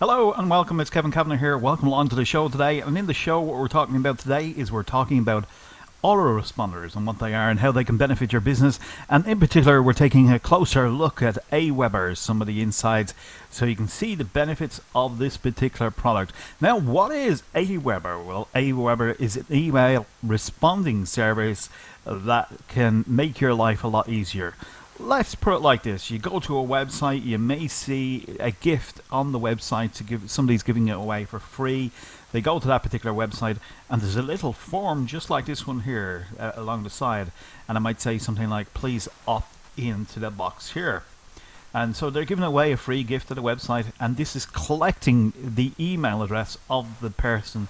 Hello and welcome, it's Kevin Kavanagh here. Welcome along to the show today. And in the show, what we're talking about today is we're talking about autoresponders and what they are and how they can benefit your business. And in particular, we're taking a closer look at AWeber, some of the insides, so you can see the benefits of this particular product. Now, what is AWeber? Well, AWeber is an email responding service that can make your life a lot easier. Let's put it like this. You go to a website, you may see a gift on the website to give, somebody's giving it away for free. They go to that particular website and there's a little form just like this one here along the side, and it might say something like, please opt into the box here. And so they're giving away a free gift to the website, and this is collecting the email address of the person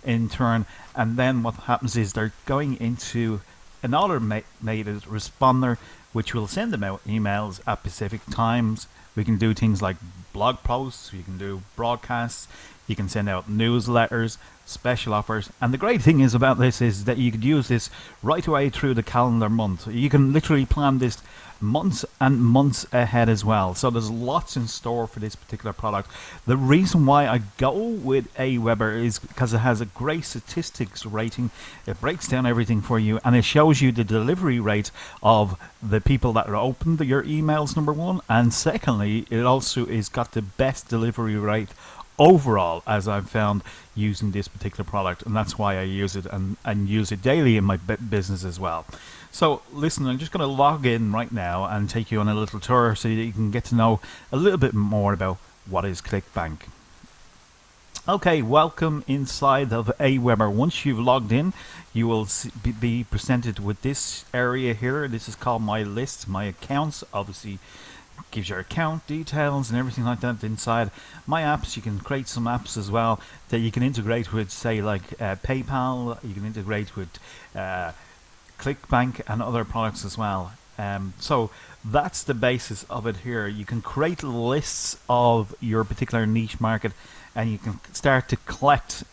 in turn, and then what happens is they're going into an automated responder which will send them out emails at specific times. We can do things like blog posts, you can do broadcasts, you can send out newsletters, special offers, and the great thing is about this is that you could use this right away through the calendar month. You can literally plan this months and months ahead as well. So there's lots in store for this particular product. The reason why I go with AWeber is because it has a great statistics rating. It breaks down everything for you and it shows you the delivery rate of the people that are open to your emails, number one, and secondly, it also is got the best delivery rate overall, as I've found using this particular product, and that's why I use it and use it daily in my business as well. So listen, I'm just going to log in right now and take you on a little tour so that you can get to know a little bit more about what is ClickBank. Okay, welcome inside of AWeber. Once you've logged in, you will be presented with this area here. This is called My List, My Accounts. Obviously gives your account details and everything like that inside. My apps, you can create some apps as well that you can integrate with, say like PayPal. You can integrate with ClickBank and other products as well. So that's the basis of it here. You can create lists of your particular niche market, and you can start to collect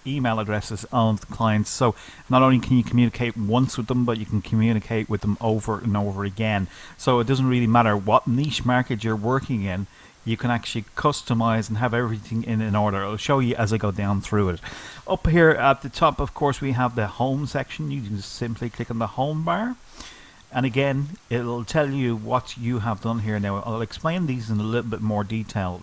email addresses of the clients. So not only can you communicate once with them, but you can communicate with them over and over again. So it doesn't really matter what niche market you're working in, you can actually customize and have everything in order. I'll show you as I go down through it. Up here at the top, of course, we have the home section. You can just simply click on the home bar. And again, it'll tell you what you have done here. Now, I'll explain these in a little bit more detail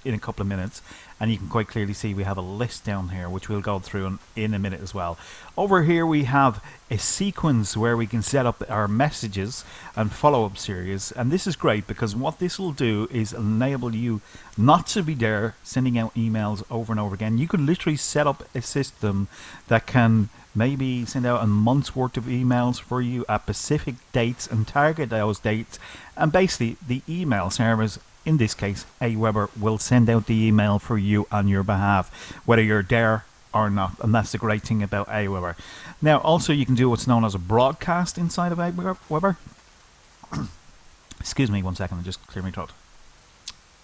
in a couple of minutes, and you can quite clearly see we have a list down here which we'll go through in a minute as well. Over here we have a sequence where we can set up our messages and follow-up series, and this is great because what this will do is enable you not to be there sending out emails over and over again. You can literally set up a system that can maybe send out a month's worth of emails for you at specific dates and target those dates, and basically the email service, in this case AWeber, will send out the email for you on your behalf, whether you're there or not, and that's the great thing about AWeber. Now also you can do what's known as a broadcast inside of AWeber. Excuse me one second, I just cleared my throat.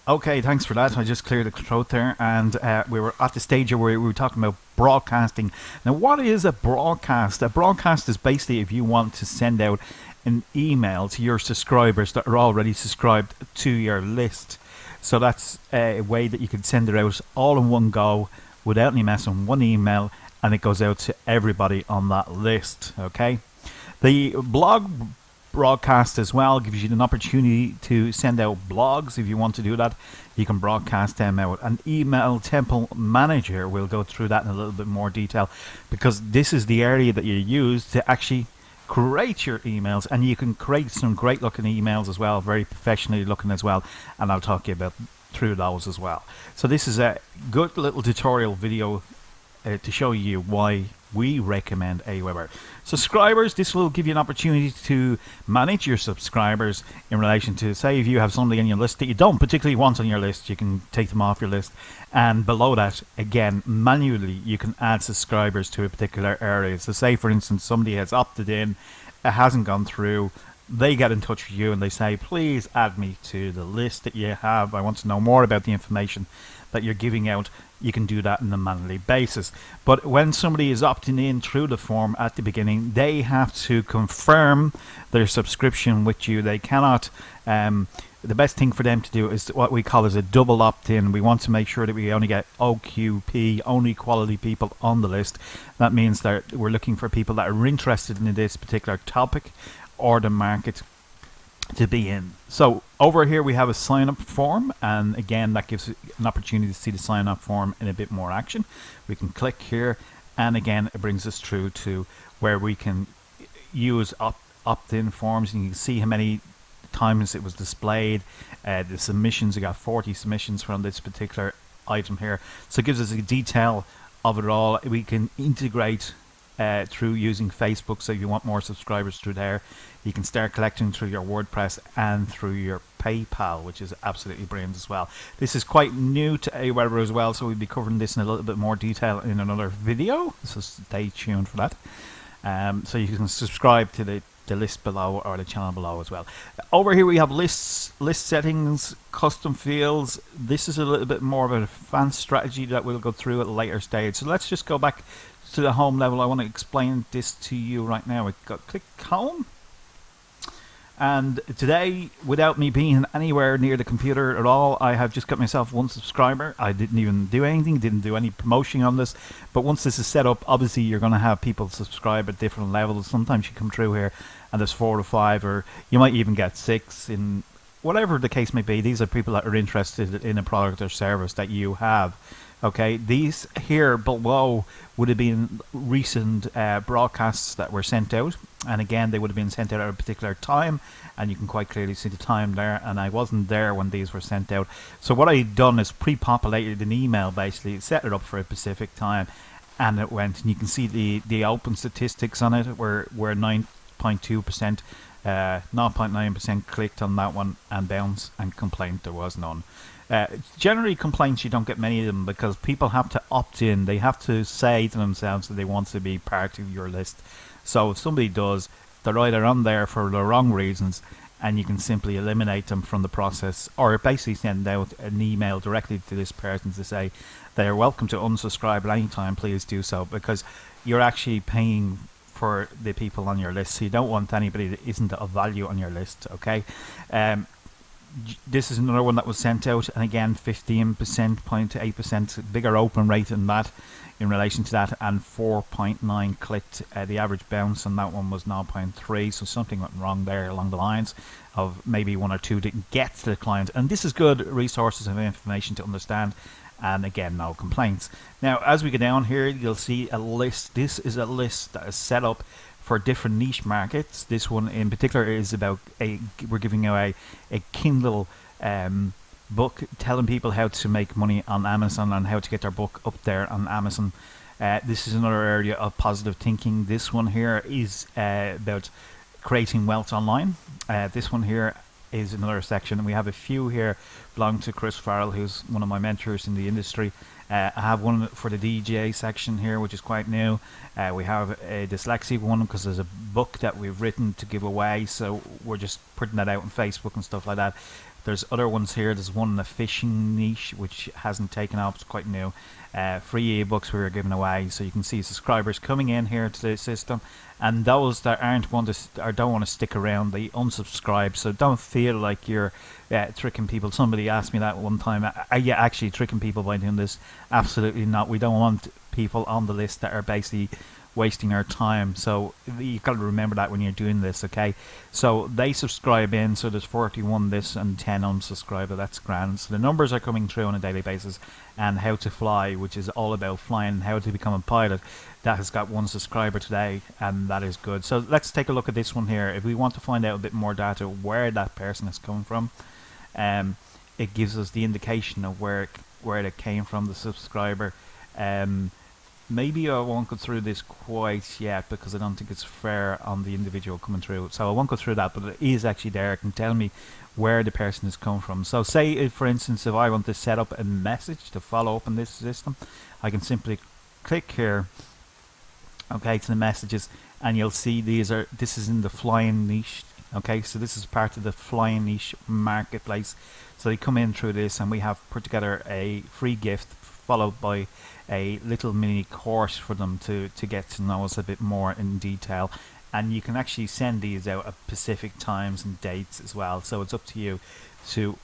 Okay, thanks for that. I just cleared the throat there, and we were at the stage where we were talking about broadcasting. Now, what is a broadcast? A broadcast is basically if you want to send out an email to your subscribers that are already subscribed to your list. So that's a way that you can send it out all in one go without any mess on one email, and it goes out to everybody on that list. Okay, the blog broadcast as well gives you an opportunity to send out blogs. If you want to do that, you can broadcast them out. An email template manager, we'll go through that in a little bit more detail, because this is the area that you use to actually create your emails, and you can create some great looking emails as well, very professionally looking as well, and I'll talk to you about through those as well. So this is a good little tutorial video to show you why we recommend AWeber. Subscribers, this will give you an opportunity to manage your subscribers in relation to, say, if you have somebody on your list that you don't particularly want on your list, you can take them off your list, and below that, again, manually you can add subscribers to a particular area. So say for instance somebody has opted in, it hasn't gone through, they get in touch with you and they say, please add me to the list that you have, I want to know more about the information that you're giving out. You can do that on a manually basis. But when somebody is opting in through the form at the beginning, they have to confirm their subscription with you. They cannot the best thing for them to do is what we call as a double opt-in. We want to make sure that we only get OQP, only quality people on the list. That means that we're looking for people that are interested in this particular topic or the market to be in. So over here we have a sign up form, and again that gives an opportunity to see the sign up form in a bit more action. We can click here, and again it brings us through to where we can use opt-in forms, and you can see how many times it was displayed. The submissions, we got 40 submissions from this particular item here, so it gives us a detail of it all. We can integrate through using Facebook, so if you want more subscribers through there, you can start collecting through your WordPress and through your PayPal, which is absolutely brilliant as well. This is quite new to AWeber as well, so we'll be covering this in a little bit more detail in another video, so stay tuned for that. So you can subscribe to the list below or the channel below as well. Over here we have list settings, custom fields. This is a little bit more of an advanced strategy that we'll go through at a later stage. So let's just go back to the home level. I want to explain this to you right now. We got click home, and today, without me being anywhere near the computer at all, I have just got myself 1 subscriber. I didn't even do anything, didn't do any promotion on this, but once this is set up, obviously you're going to have people subscribe at different levels. Sometimes you come through here and there's 4 to 5, or you might even get 6, in whatever the case may be. These are people that are interested in a product or service that you have. Okay, these here below would have been recent broadcasts that were sent out, and again they would have been sent out at a particular time, and you can quite clearly see the time there, and I wasn't there when these were sent out. So what I'd done is pre-populated an email, basically set it up for a specific time, and it went, and you can see the open statistics on it were 9.2%, 0.9% clicked on that one, and bounce and complaint there was none. Generally complaints, you don't get many of them, because people have to opt in. They have to say to themselves that they want to be part of your list. So if somebody does, they're either on there for the wrong reasons, and you can simply eliminate them from the process, or basically send out an email directly to this person to say they are welcome to unsubscribe at any time, please do so, because you're actually paying for the people on your list, so you don't want anybody that isn't of value on your list. Okay, this is another one that was sent out, and again 15%, 0.8% bigger open rate than that in relation to that, and 4.9 clicked. The average bounce on that one was 0.3, so something went wrong there along the lines of maybe 1 or 2 didn't get to the client, and this is good resources of information to understand. And again, no complaints. Now as we go down here, you'll see a list. This is a list that is set up for different niche markets. This one in particular is about we're giving away a Kindle book, telling people how to make money on Amazon and how to get their book up there on Amazon. This is another area of positive thinking. This one here is about creating wealth online. This one here is another section, and we have a few here belonging to Chris Farrell, who's one of my mentors in the industry. I have one for the DJ section here, which is quite new. We have a dyslexia one, because there's a book that we've written to give away, so we're just putting that out on Facebook and stuff like that. There's other ones here. There's one in the fishing niche, which hasn't taken off. It's quite new. Free ebooks we were giving away, so you can see subscribers coming in here to the system, and those that aren't want to or don't want to stick around, they unsubscribe. So don't feel like you're tricking people. Somebody asked me that one time. Are you actually tricking people by doing this? Absolutely not. We don't want people on the list that are basically wasting our time. So you've got to remember that when you're doing this. Okay, so they subscribe in, so there's 41 this and 10 unsubscribed. That's grand. So the numbers are coming through on a daily basis. And How to Fly, which is all about flying, how to become a pilot, that has got 1 subscriber today, and that is good. So let's take a look at this one here. If we want to find out a bit more data where that person is coming from, it gives us the indication of where it came from, the subscriber. Maybe I won't go through this quite yet, because I don't think it's fair on the individual coming through, so I won't go through that, but it is actually there. It can tell me where the person has come from. So say if, for instance, if I want to set up a message to follow up on this system, I can simply click here, okay, to the messages, and you'll see this is in the flying niche. Okay, so this is part of the flying niche marketplace. So they come in through this, and we have put together a free gift followed by a little mini course for them to get to know us a bit more in detail. And you can actually send these out at specific times and dates as well, so it's up to you. to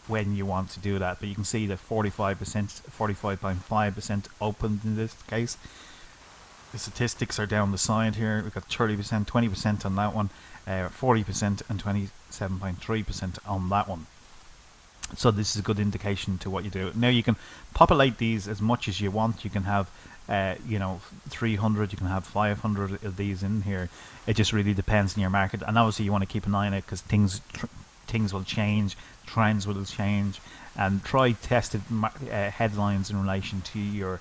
when you want to do that. But you can see that 45%, 45.5% opened in this case. The statistics are down the side here. We've got 30%, 20% on that one, 40% and 27.3% on that one. So this is a good indication to what you do. Now you can populate these as much as you want. You can have 300, you can have 500 of these in here. It just really depends on your market, and obviously you want to keep an eye on it because things will change, trends will change, and try tested headlines in relation to your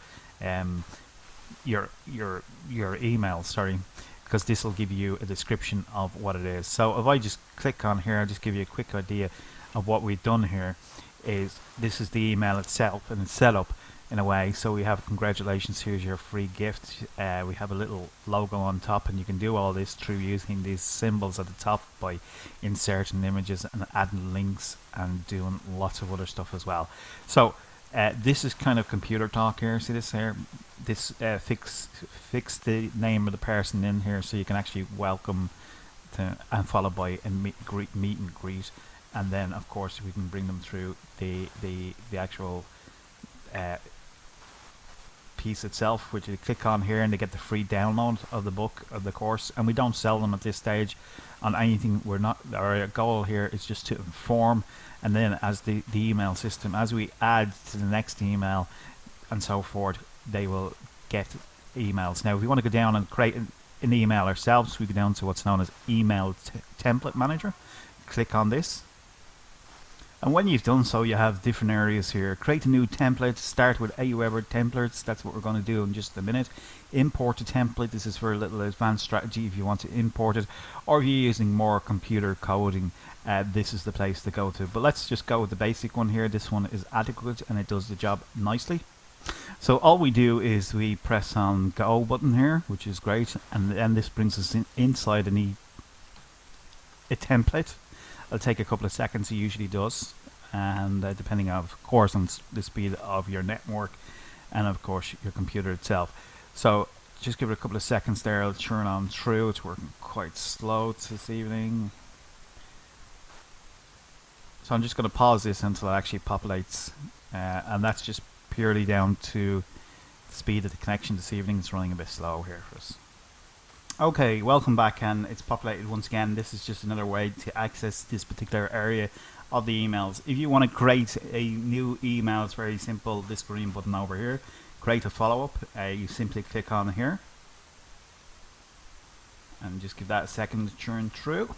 email, sorry, because this will give you a description of what it is. So if I just click on here, I'll just give you a quick idea of what we've done here. Is this is the email itself, and it's set up in a way. So we have congratulations, here's your free gift. We have a little logo on top, and you can do all this through using these symbols at the top by inserting images and adding links and doing lots of other stuff as well. So this is kind of computer talk here. See this here? This fix the name of the person in here, so you can actually welcome to, and followed by a meet and greet, and then of course we can bring them through the actual piece itself, which you click on here and they get the free download of the book, of the course. And we don't sell them at this stage on anything. We're not, our goal here is just to inform, and then as the email system, as we add to the next email and so forth, they will get emails. Now if we want to go down and create an email ourselves, we go down to what's known as email template manager. Click on this, and when you've done so, you have different areas here. Create a new template. Start with AWeber templates. That's what we're going to do in just a minute. Import a template. This is for a little advanced strategy if you want to import it, or if you're using more computer coding, this is the place to go to. But let's just go with the basic one here. This one is adequate and it does the job nicely. So all we do is we press on go button here, which is great, and then this brings us inside a template. It'll take a couple of seconds, it usually does, and depending of course on the speed of your network and of course your computer itself. So just give it a couple of seconds there, it'll churn on through. It's working quite slow this evening. So I'm just going to pause this until it actually populates, and that's just purely down to the speed of the connection this evening. It's running a bit slow here for us. Okay, welcome back, and it's populated once again. This is just another way to access this particular area of the emails. If you want to create a new email, it's very simple. This green button over here, create a follow-up. You simply click on here and just give that a second to churn through.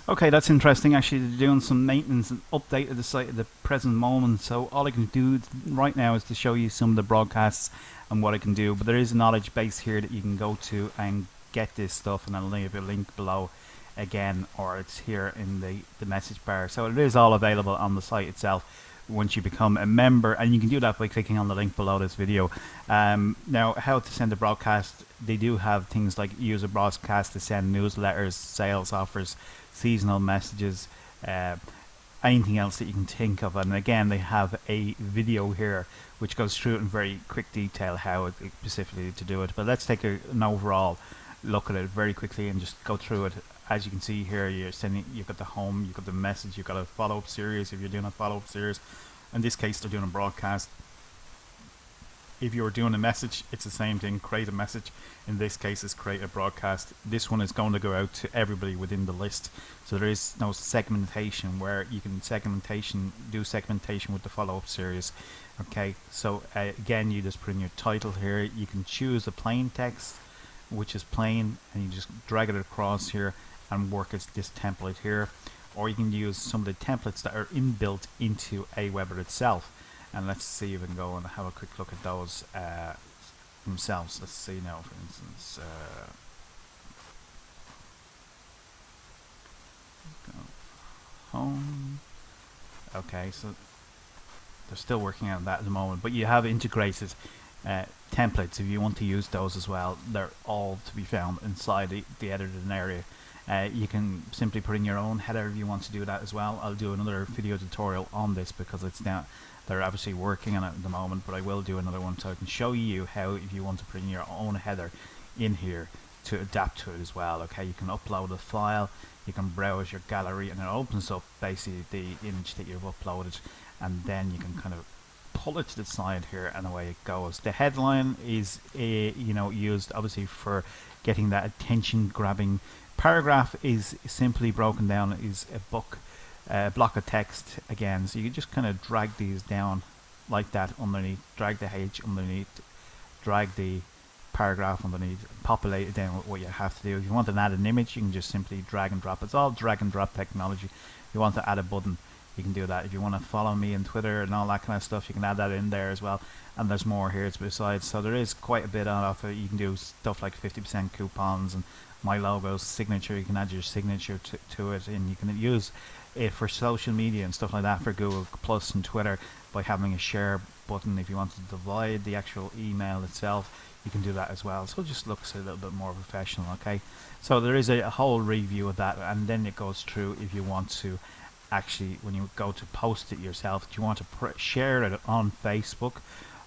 Okay, that's interesting. Actually, they're doing some maintenance and update of the site at the present moment. So all I can do right now is to show you some of the broadcasts and what I can do. But there is a knowledge base here that you can go to and get this stuff, and I'll leave a link below again, or it's here in the message bar. So it is all available on the site itself once you become a member, and you can do that by clicking on the link below this video. Now, how to send a broadcast. They do have things like use a broadcast to send newsletters, sales offers, seasonal messages, anything else that you can think of. And again, they have a video here which goes through it in very quick detail how specifically to do it. But let's take an overall look at it very quickly and just go through it. As you can see here, you've got the home, you've got the message, you've got a follow-up series if you're doing a follow-up series. In this case, they're doing a broadcast. If you're doing a message, it's the same thing, create a message. In this case, it's create a broadcast. This one is going to go out to everybody within the list. So there is no segmentation, where you can do segmentation with the follow-up series. Okay, so again, you just put in your title here. You can choose a plain text, which is plain, and you just drag it across here and work as this template here. Or you can use some of the templates that are inbuilt into AWeber itself. And let's see if we can go and have a quick look at those themselves. Let's see now, for instance, go home. Okay, so they're still working on that at the moment, but you have integrated templates if you want to use those as well. They're all to be found inside the editing area. You can simply put in your own header if you want to do that as well. I'll do another video tutorial on this because it's now They're obviously working on it at the moment, but I will do another one so I can show you how, if you want to put in your own header in here, to adapt to it as well. Okay, you can upload a file, you can browse your gallery, and it opens up basically the image that you've uploaded, and then you can kind of pull it to the side here, and away it goes. The headline is used obviously for getting that attention grabbing. Paragraph is simply broken down is a block of text again, so you can just kind of drag these down like that underneath, drag the H underneath, drag the paragraph underneath, populate it down with what you have to do. If you want to add an image, you can just simply drag and drop. It's all drag and drop technology. If you want to add a button, you can do that. If you want to follow me on Twitter and all that kind of stuff, you can add that in there as well. And there's more here besides, so there is quite a bit of it. You can do stuff like 50% coupons and my logo's signature. You can add your signature to it, and you can use it for social media and stuff like that, for Google Plus and Twitter, by having a share button. If you want to divide the actual email itself, you can do that as well, so it just looks a little bit more professional. Okay, so there is a whole review of that, and then it goes through if you want to actually, when you go to post it yourself, do you want to share it on Facebook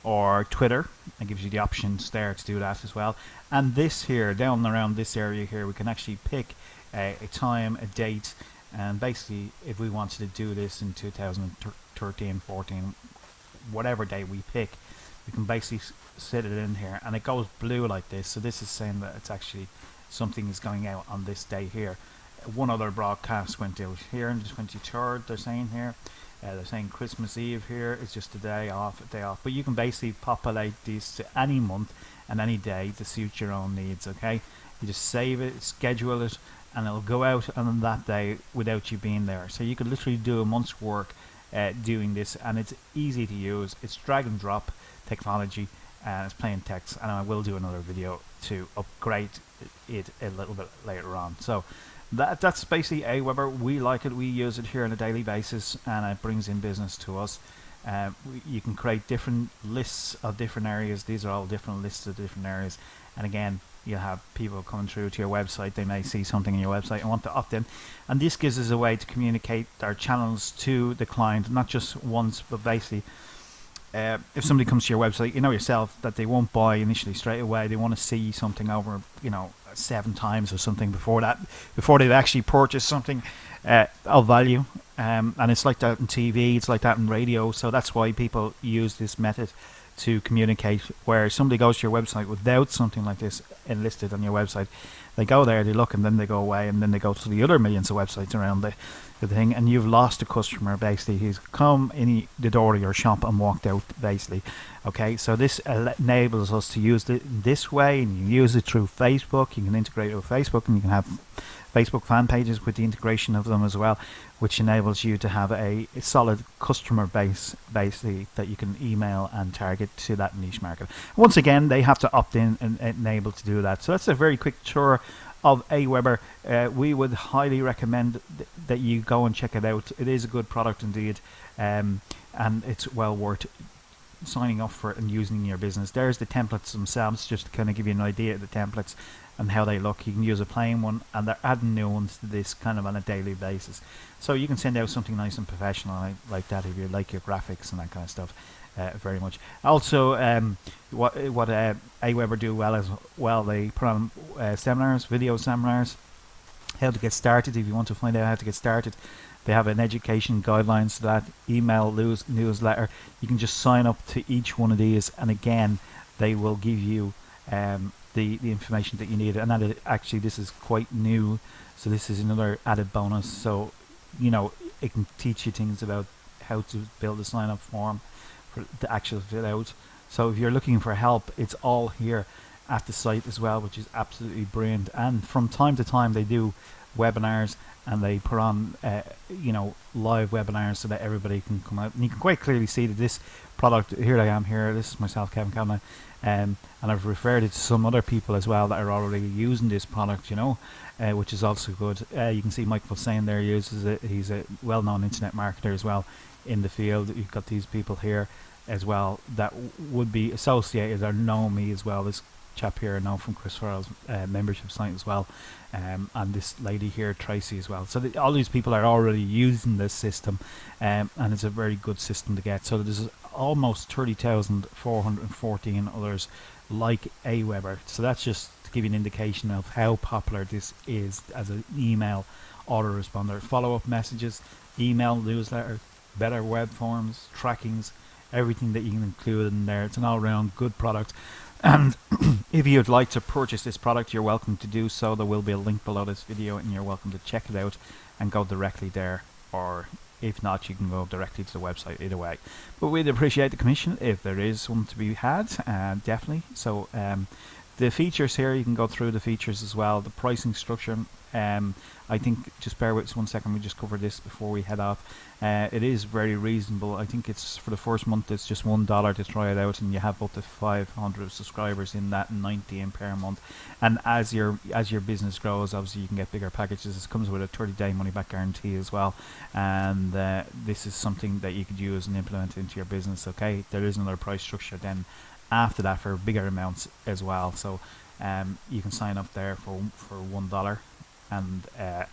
or Twitter? It gives you the options there to do that as well. And this here, down around this area here, we can actually pick a time, a date, and basically if we wanted to do this in 2013, 14, whatever day we pick, we can basically set it in here, and it goes blue like this. So this is saying that it's actually something is going out on this day here. One other broadcast went out here on the 23rd, they're saying here. They're saying Christmas Eve here is just a day off, but you can basically populate these to any month and any day to suit your own needs. Okay, you just save it, schedule it, and it'll go out on that day without you being there. So you could literally do a month's work doing this, and it's easy to use. It's drag and drop technology, and it's plain text, and I will do another video to upgrade it a little bit later on. So that's basically AWeber. We like it, we use it here on a daily basis, and it brings in business to us. You can create different lists of different areas. These are all different lists of different areas, and again, you'll have people coming through to your website. They may see something in your website and want to opt in, and this gives us a way to communicate our channels to the client, not just once, but basically if somebody comes to your website, you know yourself that they won't buy initially straight away. They want to see something over 7 times or something before they've actually purchased something of value, and it's like that in TV, it's like that in radio. So that's why people use this method to communicate, where somebody goes to your website without something like this enlisted on your website. They go there, they look, and then they go away, and then they go to the other millions of websites around the thing, and you've lost a customer basically who's come in the door of your shop and walked out basically. Okay, so this enables us to use it this way, and you use it through Facebook. You can integrate it with Facebook, and you can have Facebook fan pages with the integration of them as well, which enables you to have a solid customer base basically that you can email and target to that niche market. Once again, they have to opt in and enable to do that. So that's a very quick tour of AWeber. We would highly recommend that you go and check it out. It is a good product indeed, and it's well worth signing up for and using in your business. There's the templates themselves, just to kind of give you an idea of the templates and how they look. You can use a plain one, and they're adding new ones to this kind of on a daily basis. So you can send out something nice and professional like that if you like your graphics and that kind of stuff very much. Also, what AWeber do well as well, they put on seminars, video seminars, how to get started. If you want to find out how to get started, they have an education guidelines to that, email newsletter. You can just sign up to each one of these, and again, they will give you the information that you need. And that actually, this is quite new, so this is another added bonus. So it can teach you things about how to build a sign up form for the actual fill out. So if you're looking for help, it's all here at the site as well, which is absolutely brilliant. And from time to time they do webinars, and they put on live webinars so that everybody can come out, and you can quite clearly see that this product, here I am here, this is myself, Kevin Kavanagh, and I've referred it to some other people as well that are already using this product, which is also good. You can see Michael saying there uses it. He's a well-known internet marketer as well in the field. You've got these people here as well that would be associated or know me as well. This chap here I know from Chris Farrell's membership site as well, and this lady here, Tracy, as well. So all these people are already using this system, and it's a very good system to get. So there's almost 30,414 others like AWeber. So that's just to give you an indication of how popular this is as an email autoresponder. Follow-up messages, email newsletter, better web forms, trackings, everything that you can include in there. It's an all-round good product. And if you'd like to purchase this product, you're welcome to do so. There will be a link below this video and you're welcome to check it out and go directly there, or if not, you can go directly to the website, either way. But we'd appreciate the commission if there is one to be had, definitely. So the features here, you can go through the features as well. The pricing structure, I think, just bear with us 1 second, we just cover this before we head off. It is very reasonable. I think it's for the first month it's just $1 to try it out, and you have up to 500 subscribers in that, 90 in per month. And as your business grows, obviously you can get bigger packages. It comes with a 30-day money back guarantee as well, and this is something that you could use and implement into your business. Okay, there is another price structure then after that for bigger amounts as well. So you can sign up there for $1, and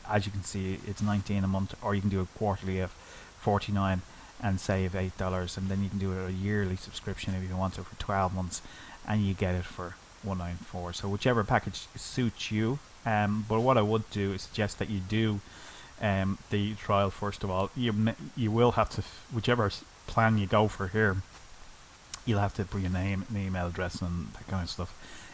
as you can see, it's 19 a month, or you can do a quarterly of 49 and save $8, and then you can do a yearly subscription if you want to for 12 months, and you get it for $194. So whichever package suits you. But what I would do is suggest that you do the trial first of all. You will have to, whichever plan you go for here, you'll have to put your name and email address and that kind of stuff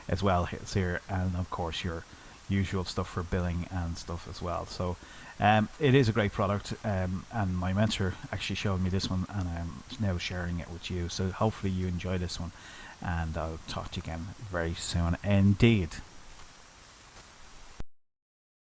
as well here, and of course your usual stuff for billing and stuff as well. So it is a great product, and my mentor actually showed me this one, and I'm now sharing it with you. So hopefully you enjoy this one, and I'll talk to you again very soon indeed.